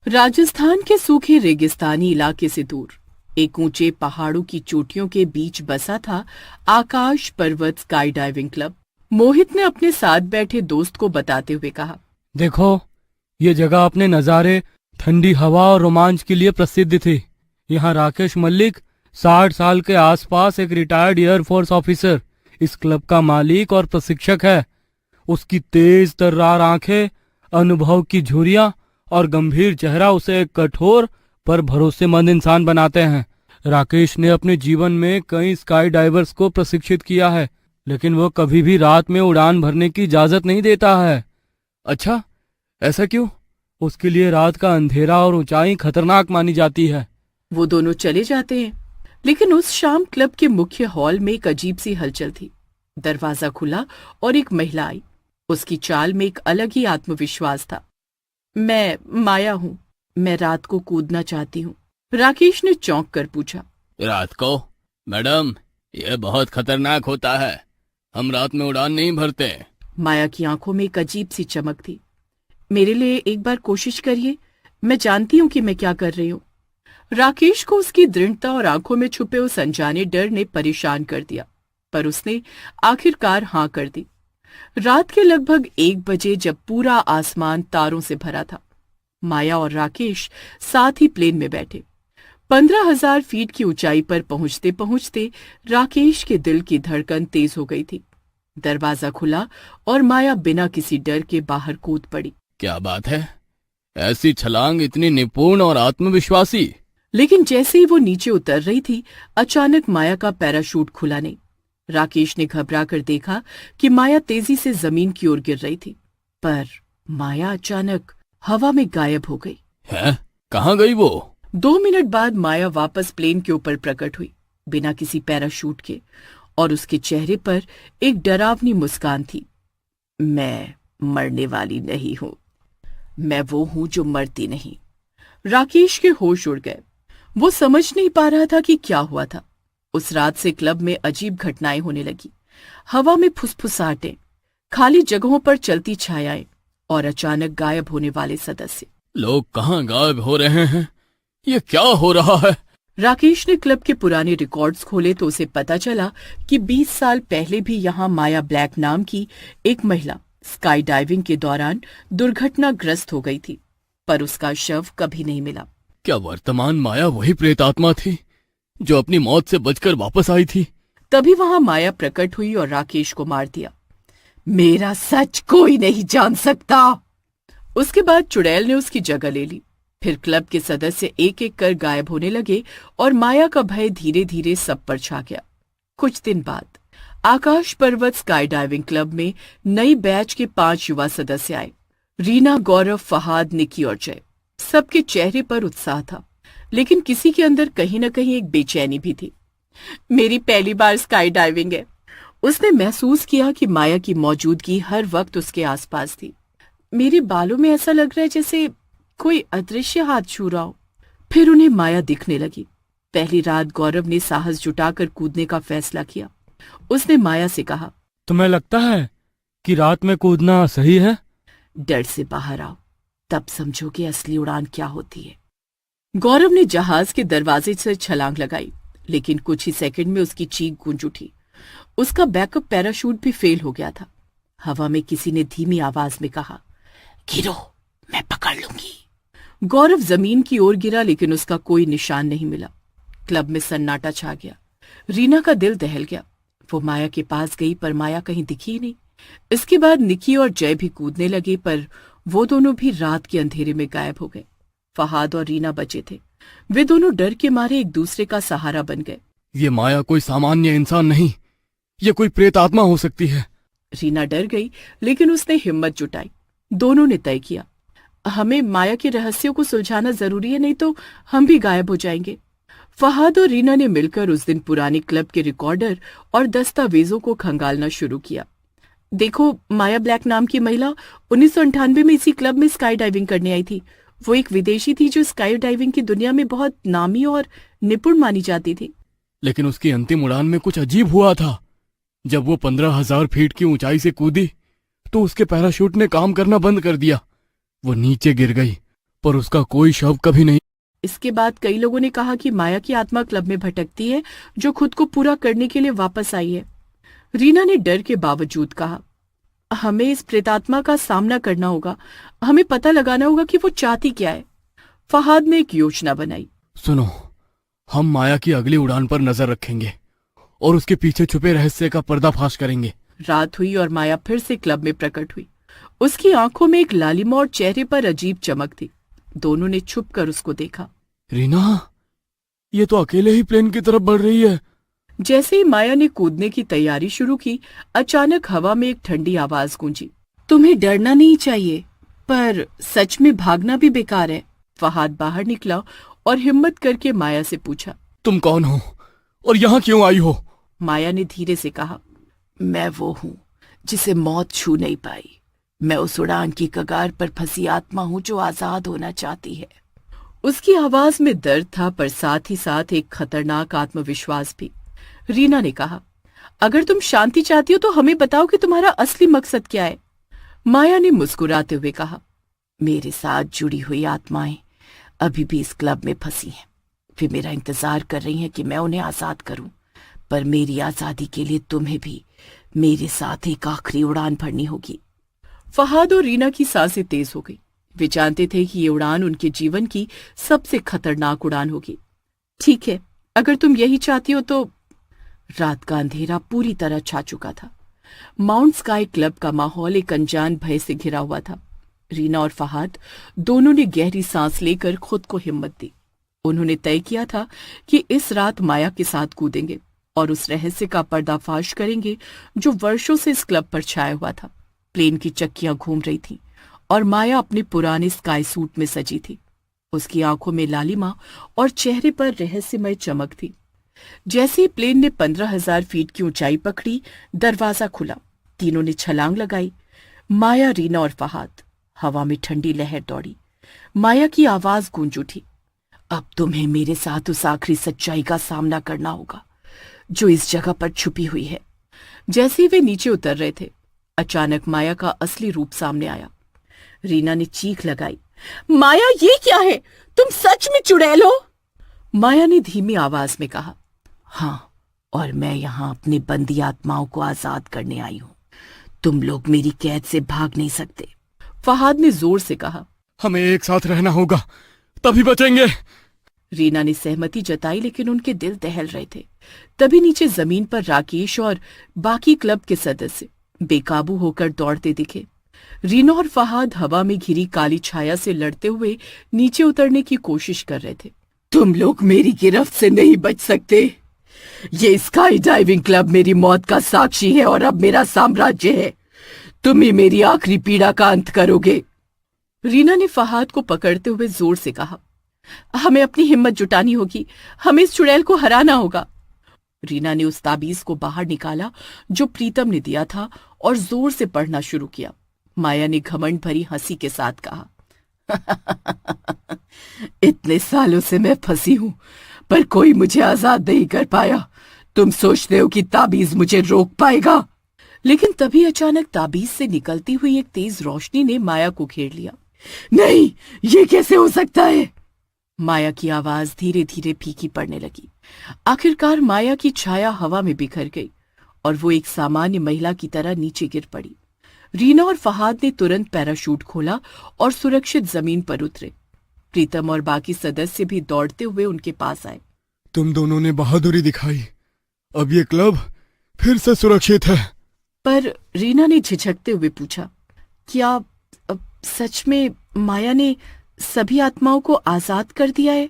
राजस्थान के सूखे रेगिस्तानी इलाके से दूर एक ऊंचे पहाड़ों की चोटियों के बीच बसा था आकाश पर्वत स्काई डाइविंग क्लब। मोहित ने अपने साथ बैठे दोस्त को बताते हुए कहा, देखो, ये जगह अपने नज़ारे, ठंडी हवा और रोमांच के लिए प्रसिद्ध थी। यहाँ राकेश मलिक 60 साल के आसपास एक रिटायर्ड एयरफोर्स ऑफिसर इस क्लब का मालिक और प्रशिक्षक है। उसकी तेज तर्रार आंखें, अनुभव की झुर्रियां और गंभीर चेहरा उसे एक कठोर पर भरोसेमंद इंसान बनाते हैं। राकेश ने अपने जीवन में कई स्काई डाइवर्स को प्रशिक्षित किया है, लेकिन वो कभी भी रात में उड़ान भरने की इजाजत नहीं देता है। अच्छा, ऐसा क्यों? उसके लिए रात का अंधेरा और ऊंचाई खतरनाक मानी जाती है। वो दोनों चले जाते हैं, लेकिन उस शाम क्लब के मुख्य हॉल में एक अजीब सी हलचल थी। दरवाजा खुला और एक महिला आई। उसकी चाल में एक अलग ही आत्मविश्वास था। मैं माया हूँ, मैं रात को कूदना चाहती हूँ। राकेश ने चौंक कर पूछा, रात को? मैडम, यह बहुत खतरनाक होता है। हम रात में उड़ान नहीं भरते। माया की आंखों में एक अजीब सी चमक थी। मेरे लिए एक बार कोशिश करिए, मैं जानती हूँ कि मैं क्या कर रही हूँ। राकेश को उसकी दृढ़ता और आंखों में छुपे उस अनजाने डर ने परेशान कर दिया, पर उसने आखिरकार हाँ कर दी। रात के लगभग 1 बजे जब पूरा आसमान तारों से भरा था, माया और राकेश साथ ही प्लेन में बैठे। 15,000 फीट की ऊंचाई पर पहुंचते पहुंचते राकेश के दिल की धड़कन तेज हो गई थी। दरवाजा खुला और माया बिना किसी डर के बाहर कूद पड़ी। क्या बात है, ऐसी छलांग, इतनी निपुण और आत्मविश्वासी। लेकिन जैसे ही वो नीचे उतर रही थी, अचानक माया का पैराशूट खुला नहीं। राकेश ने घबरा कर देखा कि माया तेजी से जमीन की ओर गिर रही थी, पर माया अचानक हवा में गायब हो गई। है? कहाँ गई वो? 2 मिनट बाद माया वापस प्लेन के ऊपर प्रकट हुई, बिना किसी पैराशूट के, और उसके चेहरे पर एक डरावनी मुस्कान थी। मैं मरने वाली नहीं हूं, मैं वो हूं जो मरती नहीं। राकेश के होश उड़ गए। वो समझ नहीं पा रहा था कि क्या हुआ था। उस रात से क्लब में अजीब घटनाएं होने लगी। हवा में फुसफुसाहटें, खाली जगहों पर चलती छायाएं और अचानक गायब होने वाले सदस्य। लोग कहाँ गायब हो रहे हैं? ये क्या हो रहा है? राकेश ने क्लब के पुराने रिकॉर्ड्स खोले तो उसे पता चला कि 20 साल पहले भी यहाँ माया ब्लैक नाम की एक महिला स्काई डाइविंग के दौरान दुर्घटनाग्रस्त हो गई थी, पर उसका शव कभी नहीं मिला। क्या वर्तमान माया वही प्रेतात्मा थी जो अपनी मौत से बचकर वापस आई थी? तभी वहां माया प्रकट हुई और राकेश को मार दिया। मेरा सच कोई नहीं जान सकता। उसके बाद चुड़ैल ने उसकी जगह ले ली। फिर क्लब के सदस्य एक एक कर गायब होने लगे और माया का भय धीरे धीरे सब पर छा गया। कुछ दिन बाद आकाश पर्वत स्काई डाइविंग क्लब में नई बैच के 5 युवा सदस्य आए। रीना, गौरव, फहाद, निकी और जय। सबके चेहरे पर उत्साह था, लेकिन किसी के अंदर कहीं न कहीं एक बेचैनी भी थी। मेरी पहली बार स्काई डाइविंग है। उसने महसूस किया कि माया की मौजूदगी हर वक्त उसके आसपास थी। मेरे बालों में ऐसा लग रहा है जैसे कोई अदृश्य हाथ छू रहा हो। फिर उन्हें माया दिखने लगी। पहली रात गौरव ने साहस जुटाकर कूदने का फैसला किया। उसने माया से कहा, तुम्हें लगता है कि रात में कूदना सही है? डर से बाहर आओ, तब समझोगे असली उड़ान क्या होती है। गौरव ने जहाज के दरवाजे से छलांग लगाई, लेकिन कुछ ही सेकंड में उसकी चीख गूंज उठी। उसका बैकअप पैराशूट भी फेल हो गया था। हवा में किसी ने धीमी आवाज में कहा, गिरो, मैं पकड़ लूंगी। गौरव जमीन की ओर गिरा, लेकिन उसका कोई निशान नहीं मिला। क्लब में सन्नाटा छा गया। रीना का दिल दहल गया। वो माया के पास गई, पर माया कहीं दिखी ही नहीं। इसके बाद निकी और जय भी कूदने लगे, पर वो दोनों भी रात के अंधेरे में गायब हो गए। फहाद और रीना बचे थे। वे दोनों डर के मारे एक दूसरे का सहारा बन गए। ये माया कोई सामान्य इंसान नहीं, ये कोई प्रेतात्मा हो सकती है। रीना डर गई, लेकिन उसने हिम्मत जुटाई। दोनों ने तय किया, हमें माया के रहस्यों को सुलझाना जरूरी है, नहीं तो हम भी गायब हो जाएंगे। फहाद और रीना ने मिलकर उस दिन पुराने क्लब के रिकॉर्डर और दस्तावेजों को खंगालना शुरू किया। देखो, माया ब्लैक नाम की महिला 1998 में इसी क्लब में स्काई डाइविंग करने आई थी। वो एक विदेशी थी जो स्काई डाइविंग की दुनिया में बहुत नामी और निपुण मानी जाती थी। लेकिन उसकी अंतिम उड़ान में कुछ अजीब हुआ था। जब वो 15,000 फीट की ऊंचाई से कूदी तो उसके पैराशूट ने काम करना बंद कर दिया। वो नीचे गिर गई पर उसका कोई शव कभी नहीं। इसके बाद कई लोगों ने कहा कि माया की आत्मा क्लब में भटकती है, जो खुद को पूरा करने के लिए वापस आई है। रीना ने डर के बावजूद कहा, हमें इस प्रेतात्मा का सामना करना होगा, हमें पता लगाना होगा कि वो चाहती क्या है। फहाद ने एक योजना बनाई। सुनो, हम माया की अगली उड़ान पर नजर रखेंगे और उसके पीछे छुपे रहस्य का पर्दाफाश करेंगे। रात हुई और माया फिर से क्लब में प्रकट हुई। उसकी आंखों में एक लालिमा और चेहरे पर अजीब चमक थी। दोनों ने छुपकर उसको देखा। रीना, ये तो अकेले ही प्लेन की तरफ बढ़ रही है। जैसे ही माया ने कूदने की तैयारी शुरू की, अचानक हवा में एक ठंडी आवाज गूंजी। तुम्हें डरना नहीं चाहिए, पर सच में भागना भी बेकार है। फहाद बाहर निकला और हिम्मत करके माया से पूछा, तुम कौन हो और यहाँ क्यों आई हो? माया ने धीरे से कहा, मैं वो हूं जिसे मौत छू नहीं पाई। मैं उस उड़ान की कगार पर फंसी आत्मा हूं जो आजाद होना चाहती है। उसकी आवाज में दर्द था, पर साथ ही साथ एक खतरनाक आत्मविश्वास भी। रीना ने कहा, अगर तुम शांति चाहती हो तो हमें बताओ कि तुम्हारा असली मकसद क्या है। माया ने मुस्कुराते हुए कहा, मेरे साथ जुड़ी हुई आत्माएं अभी भी इस क्लब में फंसी हैं। वे मेरा इंतजार कर रही हैं कि मैं उन्हें आजाद करूं, पर मेरी आजादी के लिए तुम्हें भी मेरे साथ एक आखिरी उड़ान भरनी होगी। फहाद और रीना की सांसें तेज हो गई। वे जानते थे कि ये उड़ान उनके जीवन की सबसे खतरनाक उड़ान होगी। ठीक है, अगर तुम यही चाहती हो तो। रात का अंधेरा पूरी तरह छा चुका था। माउंट स्काई क्लब का माहौल एक अनजान भय से घिरा हुआ था। रीना और फहाद दोनों ने गहरी सांस लेकर खुद को हिम्मत दी। उन्होंने तय किया था कि इस रात माया के साथ कूदेंगे और उस रहस्य का पर्दाफाश करेंगे जो वर्षों से इस क्लब पर छाया हुआ था। प्लेन की चक्कियां घूम रही थीं और माया अपने पुराने स्काई सूट में सजी थी। उसकी आंखों में लालिमा और चेहरे पर रहस्यमय चमक थी। जैसे ही प्लेन ने 15,000 फीट की ऊंचाई पकड़ी, दरवाजा खुला। तीनों ने छलांग लगाई। माया, रीना और फहाद। हवा में ठंडी लहर दौड़ी। माया की आवाज गूंज उठी, अब तुम्हें मेरे साथ उस आखिरी सच्चाई का सामना करना होगा जो इस जगह पर छुपी हुई है। जैसे ही वे नीचे उतर रहे थे, अचानक माया का असली रूप सामने आया। रीना ने चीख लगाई, माया, ये क्या है? तुम सच में चुड़ैल हो? माया ने धीमी आवाज में कहा, हाँ, और मैं यहाँ अपनी बंदी आत्माओं को आजाद करने आई हूँ। तुम लोग मेरी कैद से भाग नहीं सकते। फहाद ने जोर से कहा, हमें एक साथ रहना होगा, तभी बचेंगे। रीना ने सहमति जताई, लेकिन उनके दिल दहल रहे थे। तभी नीचे जमीन पर राकेश और बाकी क्लब के सदस्य बेकाबू होकर दौड़ते दिखे। रीना और फहाद हवा में घिरी काली छाया से लड़ते हुए नीचे उतरने की कोशिश कर रहे थे। तुम लोग मेरी गिरफ्त से नहीं बच सकते। ये स्काई डाइविंग क्लब मेरी मौत का साक्षी है और अब मेरा साम्राज्य है। तुम ही मेरी आखिरी पीड़ा का अंत करोगे। रीना ने फहाद को पकड़ते हुए जोर से कहा, हमें अपनी हिम्मत जुटानी होगी, हमें इस चुड़ैल को हराना होगा। रीना ने उस ताबीज को बाहर निकाला जो प्रीतम ने दिया था और जोर से पढ़ना शुरू किया। माया ने घमंड भरी हंसी के साथ कहा, इतने सालों से मैं फंसी हूं, पर कोई मुझे आजाद नहीं कर पाया। तुम सोचते हो कि ताबीज मुझे रोक पाएगा? लेकिन तभी अचानक ताबीज से निकलती हुई एक तेज रोशनी ने माया को घेर लिया। नहीं, ये कैसे हो सकता है? माया की आवाज धीरे धीरे फीकी पड़ने लगी। आखिरकार माया की छाया हवा में बिखर गई और वो एक सामान्य महिला की तरह नीचे गिर पड़ी। रीना और फहाद ने तुरंत पैराशूट खोला और सुरक्षित जमीन पर उतरे। प्रीतम और बाकी सदस्य भी दौड़ते हुए उनके पास आए। तुम दोनों ने बहादुरी दिखाई, अब ये क्लब फिर से सुरक्षित है। पर रीना ने झिझकते हुए पूछा, क्या सच में माया ने सभी आत्माओं को आजाद कर दिया है?